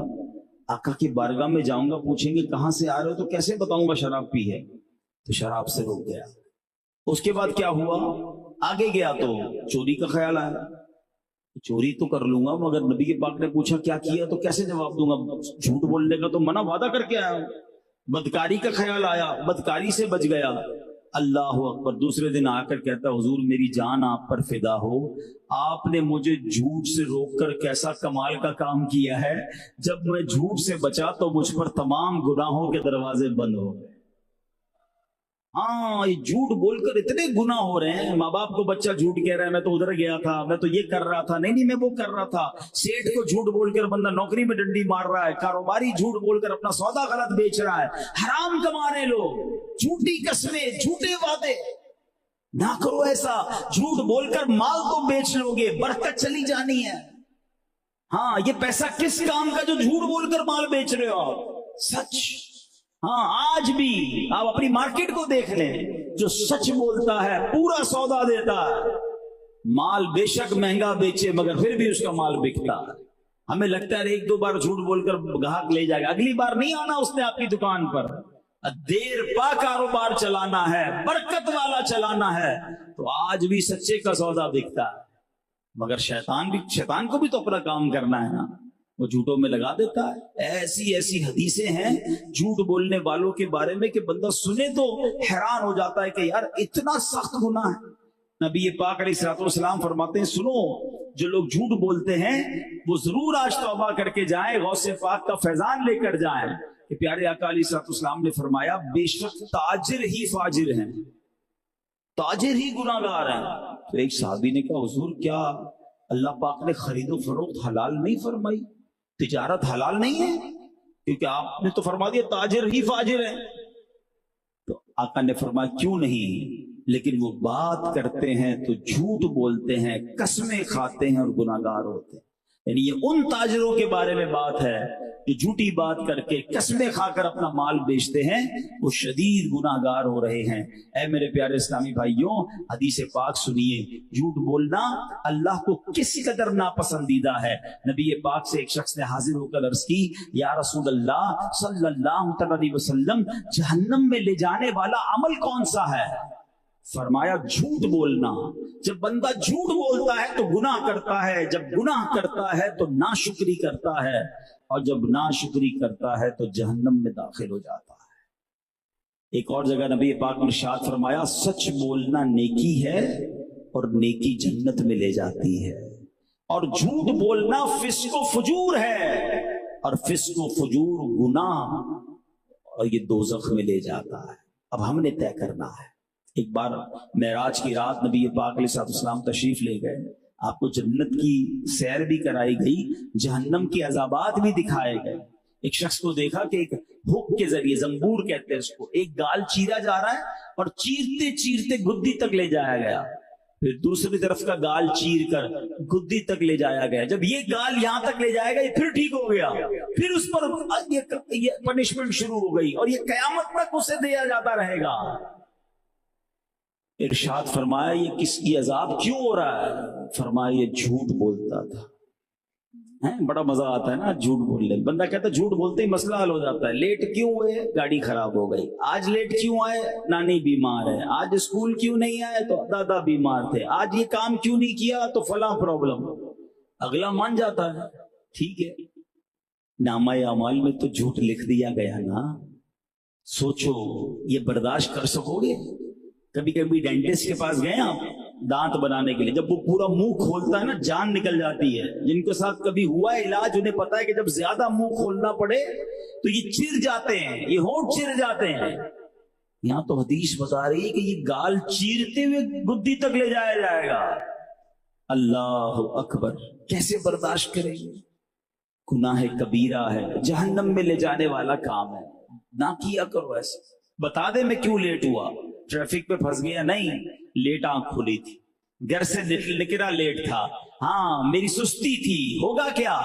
آقا کی بارگاہ میں جاؤں گا، پوچھیں گے کہاں سے آ رہے ہو تو کیسے بتاؤں گا شراب پی ہے، تو شراب سے روک گیا۔ اس کے بعد کیا ہوا، آگے گیا تو چوری کا خیال آیا، چوری تو کر لوں گا مگر نبی کے پاک نے پوچھا کیا کیا تو کیسے جواب دوں گا، جھوٹ بولنے کا تو منع وعدہ کر کے آیا ہوں۔ بدکاری کا خیال آیا، بدکاری سے بچ گیا۔ اللہ اکبر، دوسرے دن آ کر کہتا حضور میری جان آپ پر فدا ہو، آپ نے مجھے جھوٹ سے روک کر کیسا کمال کا کام کیا ہے، جب میں جھوٹ سے بچا تو مجھ پر تمام گناہوں کے دروازے بند ہو گئے۔ ہاں یہ جھوٹ بول کر اتنے گناہ ہو رہے ہیں، ماں باپ کو بچہ جھوٹ کہہ رہا ہے میں تو ادھر گیا تھا، میں تو یہ کر رہا تھا، نہیں میں وہ کر رہا تھا، سیٹ کو جھوٹ بول کر بندہ نوکری میں ڈنڈی مار رہا ہے، کاروباری جھوٹ بول کر اپنا سودا غلط بیچ رہا ہے، حرام کما رہے لوگ، جھوٹی قسمیں، جھوٹے وعدے۔ نہ کرو ایسا، جھوٹ بول کر مال تو بیچ لو گے، برکت چلی جانی ہے۔ ہاں یہ پیسہ کس کام کا جو جھوٹ بول کر مال بیچ رہے ہو آپ، سچ۔ ہاں آج بھی آپ اپنی مارکیٹ کو دیکھ لیں، جو سچ بولتا ہے پورا سودا دیتا ہے، مال بے شک مہنگا بیچے مگر پھر بھی اس کا مال بکتا ہے۔ ہمیں لگتا ہے ایک دو بار جھوٹ بول کر گاہک لے جائے گا، اگلی بار نہیں آنا اس نے آپ کی دکان پر۔ دیر پا کاروبار چلانا ہے، برکت والا چلانا ہے تو آج بھی سچے کا سودا بکتا ہے، مگر شیطان کو بھی تو اپنا کام کرنا ہے نا، وہ جھوٹوں میں لگا دیتا ہے۔ ایسی حدیثیں ہیں جھوٹ بولنے والوں کے بارے میں کہ بندہ سنے تو حیران ہو جاتا ہے کہ یار اتنا سخت گناہ ہے۔ نبی پاک علیہ السلام فرماتے ہیں سنو، جو لوگ جھوٹ بولتے ہیں وہ ضرور آج توبہ کر کے جائیں، غوث پاک کا فیضان لے کر جائیں کہ پیارے آقا علیہ السلام نے فرمایا بے شک تاجر ہی فاجر ہیں، تاجر ہی گناہ گار ہیں۔ تو ایک صحابی نے کہا حضور کیا اللہ پاک نے خرید و فروخت حلال نہیں فرمائی، تجارت حلال نہیں ہے؟ کیونکہ آپ نے تو فرما دیا تاجر ہی فاجر ہے۔ تو آقا نے فرمایا کیوں نہیں، لیکن وہ بات کرتے ہیں تو جھوٹ بولتے ہیں، قسمیں کھاتے ہیں اور گناہگار ہوتے ہیں۔ یعنی یہ ان تاجروں کے بارے میں بات ہے جو جھوٹی بات کر کے قسمیں کھا کر اپنا مال بیچتے ہیں، وہ شدید گناہگار ہو رہے ہیں۔ اے میرے پیارے اسلامی بھائیوں، حدیث پاک سنیے، جھوٹ بولنا اللہ کو کسی قدر ناپسندیدہ ہے۔ نبی پاک سے ایک شخص نے حاضر ہو کر عرض کی یا رسول اللہ صلی اللہ علیہ وسلم، جہنم میں لے جانے والا عمل کون سا ہے؟ فرمایا جھوٹ بولنا۔ جب بندہ جھوٹ بولتا ہے تو گناہ کرتا ہے، جب گناہ کرتا ہے تو ناشکری کرتا ہے، اور جب ناشکری کرتا ہے تو جہنم میں داخل ہو جاتا ہے۔ ایک اور جگہ نبی پاک نے ارشاد فرمایا سچ بولنا نیکی ہے اور نیکی جنت میں لے جاتی ہے، اور جھوٹ بولنا فسق و فجور ہے، اور فسق و فجور گناہ اور یہ دوزخ میں لے جاتا ہے۔ اب ہم نے طے کرنا ہے۔ ایک بار معراج کی رات نبی پاک علیہ السلام تشریف لے گئے، आपको जन्नत की सैर भी कराई गई, जहन्नम के अजाबात भी दिखाए गए। एक शख्स को देखा कि एक हुक के जरिए, जंबूर कहते हैं उसको, एक गाल चीरा जा रहा है और चीरते चीरते गुद्दी तक ले जाया गया, फिर दूसरी तरफ का गाल चीर कर गुद्दी तक ले जाया गया। जब ये गाल यहां तक ले जाएगा, ये फिर ठीक हो गया, फिर उस पर ये पनिशमेंट शुरू हो गई और ये कयामत तक उसे दिया जाता रहेगा। इरशाद फरमाया ये किसकी अजाब क्यों हो रहा है? फरमाया ये झूठ बोलता था। है बड़ा मजा आता है ना झूठ बोलने। बंदा कहता है झूठ बोलते ही मसला हल हो जाता है। लेट क्यों हुए? गाड़ी खराब हो गई। आज लेट क्यों आए? नानी बीमार है। आज स्कूल क्यों नहीं आए? तो दादा बीमार थे। आज ये काम क्यों नहीं किया? तो फला प्रॉब्लम। अगला मान जाता है, ठीक है, नामा अमाल में तो झूठ लिख दिया गया ना। सोचो ये बर्दाश्त कर सकोगे? कभी कभी डेंटिस्ट के पास गए आप दांत बनाने के लिए, जब वो पूरा मुंह खोलता है ना, जान निकल जाती है। जिनके साथ कभी हुआ है इलाज, उन्हें पता है कि जब ज्यादा मुंह खोलना पड़े तो ये चिर जाते हैं, ये होंठ चिर जाते हैं। यहां तो हदीस बता रही है कि ये गाल चीरते हुए गुद्दी तक ले जाया जाएगा। अल्लाह अकबर, कैसे बर्दाश्त करेंगे? गुनाह कबीरा है, जहन्नम में ले जाने वाला काम है, ना किया करो ऐसा। बता दे मैं क्यों लेट हुआ, ट्रैफिक पे फंस गया? नहीं, लेट आंख खुली थी, घर से निकला लेट था, हाँ मेरी सुस्ती थी। होगा क्या?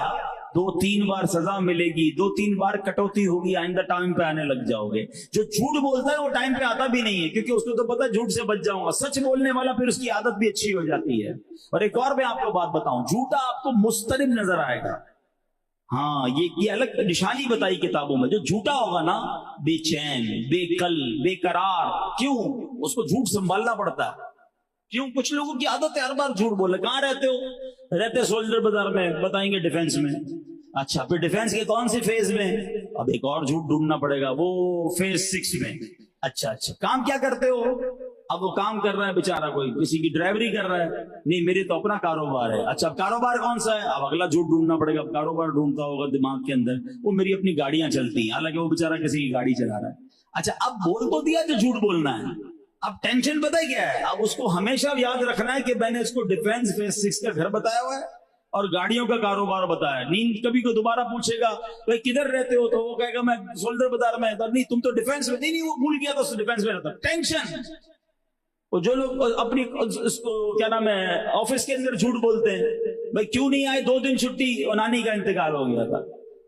2-3 बार सजा मिलेगी, 2-3 बार कटौती होगी, आइंदा टाइम पे आने लग जाओगे। जो झूठ बोलता है वो टाइम पे आता भी नहीं है, क्योंकि उसको तो पता है झूठ से बच जाऊंगा। सच बोलने वाला फिर उसकी आदत भी अच्छी हो जाती है। और एक और मैं आपको बात बताऊं, झूठा आपको मुस्तरिब नजर आएगा। हाँ ये अलग निशानी बताई किताबों में। जो झूठा होगा ना, बेचैन, बेकल, बेकरार। क्यों? उसको झूठ संभालना पड़ता है। क्यों? कुछ लोगों की आदत है हर बार झूठ बोले। कहाँ रहते हो? रहते सोल्जर बाजार में, बताएंगे डिफेंस में। अच्छा, फिर डिफेंस के कौन सी फेज में? अब एक और झूठ ढूंढना पड़ेगा, वो फेज 6 में। अच्छा, काम क्या करते हो? अब वो काम कर रहा है बेचारा, कोई किसी की ड्राइवरी कर रहा है। नहीं, मेरे तो अपना कारोबार है। अच्छा, कारोबार कौन सा है? अब अगला झूठ ढूंढना पड़ेगा। अब कारोबार ढूंढता होगा दिमाग के अंदर, वो मेरी अपनी गाड़ियां चलती हैं, हालांकि वो बेचारा किसी की गाड़ी चला रहा है। अच्छा, अब बोल तो दिया जो झूठ बोलना है। अब टेंशन पता है क्या है? अब उसको हमेशा याद रखना है कि मैंने उसको डिफेंस फेज 6 का घर बताया हुआ है और गाड़ियों का कारोबार बताया। नींद कभी को दोबारा पूछेगा भाई किधर रहते हो, तो वो कहेगा मैं सोल्जर बाजार में। नहीं, तुम तो डिफेंस में। नहीं, वो भूल गया तो डिफेंस में रहता। टेंशन। और जो लोग अपनी उसको क्या नाम है, ऑफिस के अंदर झूठ बोलते हैं, भाई क्यों नहीं आए, 2 दिन छुट्टी और नानी का इंतकाल हो गया था।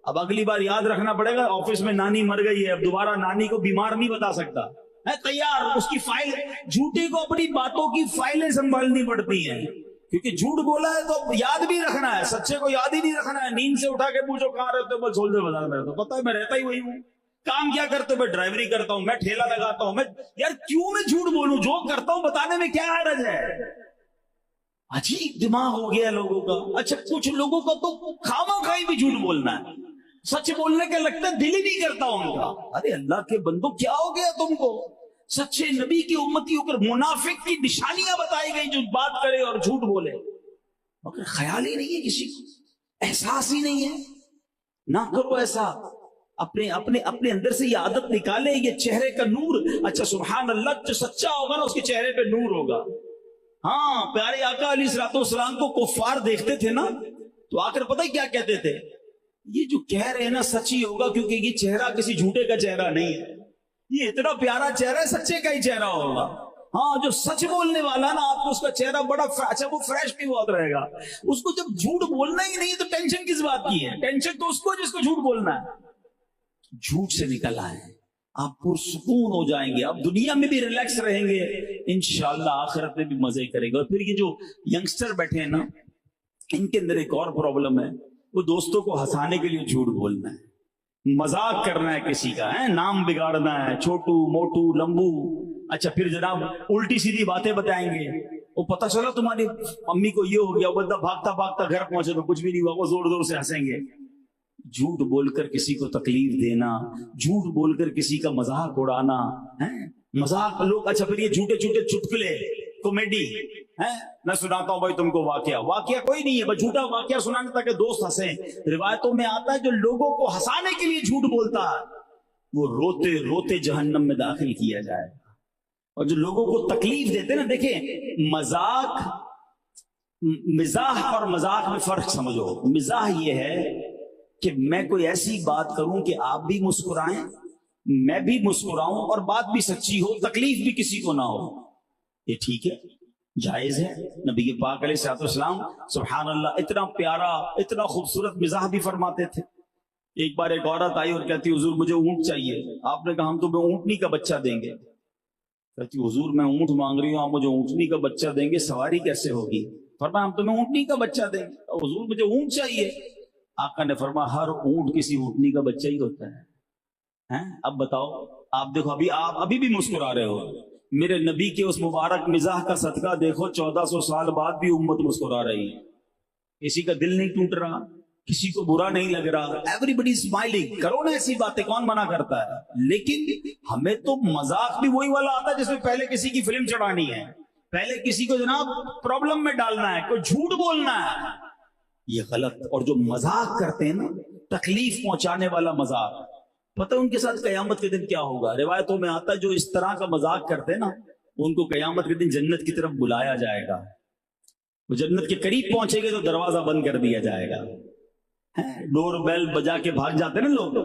अब अगली बार याद रखना पड़ेगा, ऑफिस में नानी मर गई है, अब दोबारा नानी को बीमार नहीं बता सकता है। तैयार उसकी फाइल, झूठे को अपनी बातों की फाइलें संभालनी पड़ती हैं, क्योंकि झूठ बोला है तो याद भी रखना है, सच्चे को याद ही नहीं रखना है। नींद से उठा के पूछो कहाँ रहते हो, बस सोल्जर बाजार में रहता हूं। पता है मैं रहता ही वही हूँ। काम क्या करते हो? मैं ड्राइवरी करता हूं, मैं ठेला लगाता हूं। मैं यार क्यों मैं झूठ बोलूं? जो करता हूं बताने में क्या हर्ज है? अजीब दिमाग हो गया लोगों का। अच्छा, कुछ लोगों का तो खामा-खाई भी झूठ बोलना है, सच बोलने के लगता है दिल ही नहीं करता उनका। अरे अल्लाह के बंदो, क्या हो गया तुमको? सच्चे नबी की उम्मती होकर मुनाफिक की निशानियां बताई गई, जो बात करे और झूठ बोले, मगर ख्याल ही नहीं है किसी को, एहसास ही नहीं है। ना करो ऐसा। अपने अपने अपने अंदर से ये आदत निकाले, ये चेहरे का नूर। अच्छा सुभान अल्लाह, जो सच्चा होगा ना उसके चेहरे पे नूर होगा। हाँ, प्यारे आका अलैहिस्सलाम को कुफ्फार देखते थे ना, तो आकर पता है क्या कहते थे? ये जो कह रहे हैं ना सच ही होगा, क्योंकि ये चेहरा किसी झूठे का चेहरा नहीं है, ये इतना प्यारा चेहरा है, सच्चे का ही चेहरा होगा। हाँ, जो सच बोलने वाला ना, आपको उसका चेहरा बड़ा अच्छा, वो फ्रेश भी बहुत रहेगा। उसको जब झूठ बोलना ही नहीं है तो टेंशन किस बात की है? टेंशन तो उसको जिसको झूठ बोलना है। झूठ से निकल आए, आप पुरसुकून हो जाएंगे। आप दुनिया में भी रिलैक्स रहेंगे, इंशाअल्लाह आखिरत में भी मजे करेंगे। और फिर ये जो यंगस्टर बैठे हैं ना, इनके अंदर एक और प्रॉब्लम है, वो दोस्तों को हंसाने के लिए झूठ बोलना है, मजाक करना है किसी का, है नाम बिगाड़ना है, छोटू मोटू लंबू। अच्छा, फिर जनाब उल्टी सीधी बातें बताएंगे। वो पता चला तुम्हारी मम्मी को ये हो गया, बंदा भागता भागता घर पहुंचे तो कुछ भी नहीं हुआ, वो जोर जोर से हंसेंगे। झूठ बोलकर किसी को तकलीफ देना, झूठ बोलकर किसी का मजाक उड़ाना है, मजाक लोग। अच्छा, फिर ये झूठे झूठे चुटकुले, कॉमेडी है। मैं सुनाता हूं भाई तुमको वाकया कोई नहीं है, बस झूठा वाकया सुनाने ताकि दोस्त हंसे। रिवायतों में आता है जो लोगों को हंसाने के लिए झूठ बोलता है, वो रोते रोते जहन्नम में दाखिल किया जाएगा। और जो लोगों को तकलीफ देते ना, देखें मजाक मिजाह और मजाक में फर्क समझो। मिजाह ये है कि मैं कोई ऐसी बात करूं कि आप भी मुस्कुराएं, मैं भी मुस्कुराऊं और बात भी सच्ची हो, तकलीफ भी किसी को ना हो। ये ठीक है, जायज है। नबी के पाक अलैहिस्सलाम सुभान अल्लाह इतना प्यारा, इतना खूबसूरत मिजाह भी फरमाते थे। एक बार एक औरत आई और कहती, हुजूर मुझे ऊंट चाहिए। आपने कहा हम तुम्हें ऊंटनी का बच्चा देंगे। कहती, हुजूर मैं ऊंट मांग रही हूँ, आप मुझे ऊंटनी का बच्चा देंगे, सवारी कैसे होगी? फरमाया हम तुम्हें ऊंटनी का बच्चा देंगे। हुजूर मुझे ऊंट चाहिए। आका ने फरमाया हर ऊंट किसी ऊंटनी का बच्चा ही होता है। हैं? अब बताओ, आप देखो, आप अभी भी मुस्कुरा रहे हो। मेरे नबी के उस मुबारक मिजाह का सदका देखो, 1400 साल बाद भी उम्मत मुस्कुरा रही है। किसी का दिल नहीं टूट रहा, किसी को बुरा नहीं लग रहा, एवरीबडी स्माइलिंग। करो ना ऐसी बातें, कौन मना करता है? लेकिन हमें तो मजाक भी वही वाला आता है जिसमें पहले किसी की फिल्म चढ़ानी है, पहले किसी को जनाब प्रॉब्लम में डालना है, कोई झूठ बोलना है। ये गलत। और जो मजाक करते हैं ना, तकलीफ पहुंचाने वाला मजाक, पता है उनके साथ कयामत के दिन क्या होगा? रिवायतों में आता है जो इस तरह का मजाक करते हैं ना, उनको कयामत के दिन जन्नत की तरफ बुलाया जाएगा। वो जन्नत के करीब पहुंचेंगे तो दरवाजा बंद कर दिया जाएगा। डोर बेल बजा के भाग जाते ना लोग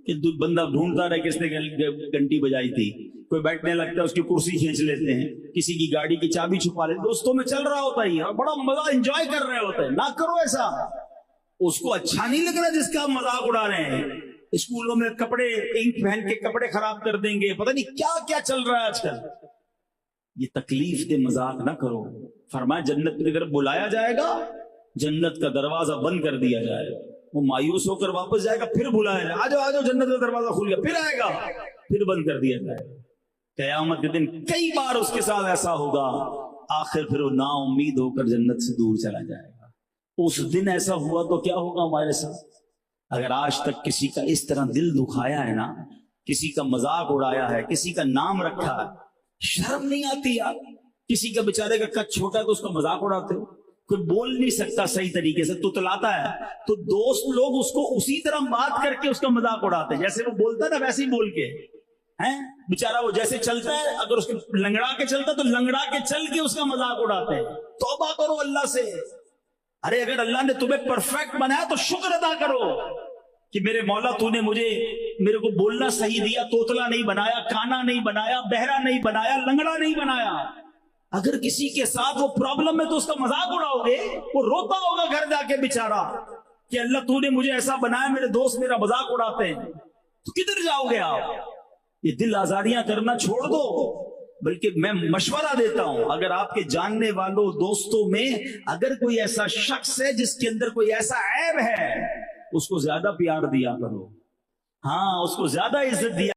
कि बंदा ढूंढता रहे किसने घंटी बजाई थी। कोई बैठने लगता है, उसकी कुर्सी खींच लेते हैं, किसी की गाड़ी की चाबी छुपा लेते, दोस्तों में चल रहा होता है और बड़ा मजा एंजॉय कर रहे होते हैं। ना करो ऐसा। उसको अच्छा नहीं लग रहा जिसका आप मजाक उड़ा रहे हैं। स्कूलों में कपड़े, इंक पहन के कपड़े खराब कर देंगे, पता नहीं क्या क्या चल रहा है आजकल। ये तकलीफ दे मजाक ना करो। फरमाया जन्नत की तरफ बुलाया जाएगा, जन्नत का दरवाजा बंद कर दिया जाएगा। वो मायूस होकर वापस जाएगा, फिर बुलाया जाएगा, आ जाओ आ जाओ, जन्नत का दरवाजा खुल गया, फिर आएगा, फिर बंद कर दिया जाएगा। कयामत के दिन कई बार उसके साथ ऐसा होगा, आखिर फिर वो ना उम्मीद होकर जन्नत से दूर चला जाएगा। उस दिन ऐसा हुआ तो क्या होगा हमारे साथ? अगर आज तक किसी का इस तरह दिल दुखाया है ना, किसी का मजाक उड़ाया है, किसी का नाम रखा है, शर्म नहीं आती यार? किसी का बेचारे का कद छोटा है तो उसका मजाक उड़ाते हो। कोई बोल नहीं सकता सही तरीके से, तुतलाता है, तो दोस्त लोग उसको उसी तरह बात करके उसका मजाक उड़ाते हैं, जैसे वो बोलता है ना वैसे ही बोल के। हैं बेचारा वो जैसे चलता है, अगर उसके लंगड़ा के चलता तो लंगड़ा के चल के उसका मजाक उड़ाते हैं। तौबा करो अल्लाह से। अरे अगर अल्लाह ने तुम्हें परफेक्ट बनाया तो शुक्र अदा करो कि मेरे मौला तूने मेरे को बोलना सही दिया, तोतला नहीं बनाया, काना नहीं बनाया, बहरा नहीं बनाया, लंगड़ा नहीं बनाया। अगर किसी के साथ वो प्रॉब्लम है तो उसका मजाक उड़ाओगे, वो रोता होगा घर जाके बेचारा कि अल्लाह तूने मुझे ऐसा बनाया, मेरे दोस्त मेरा मजाक उड़ाते हैं, तो किधर जाओगे आप? ये दिल आजारियां करना छोड़ दो। बल्कि मैं मशवरा देता हूं, अगर आपके जानने वालों दोस्तों में अगर कोई ऐसा शख्स है जिसके अंदर कोई ऐसा ऐब है, उसको ज्यादा प्यार दिया करो। हाँ, उसको ज्यादा इज्जत दिया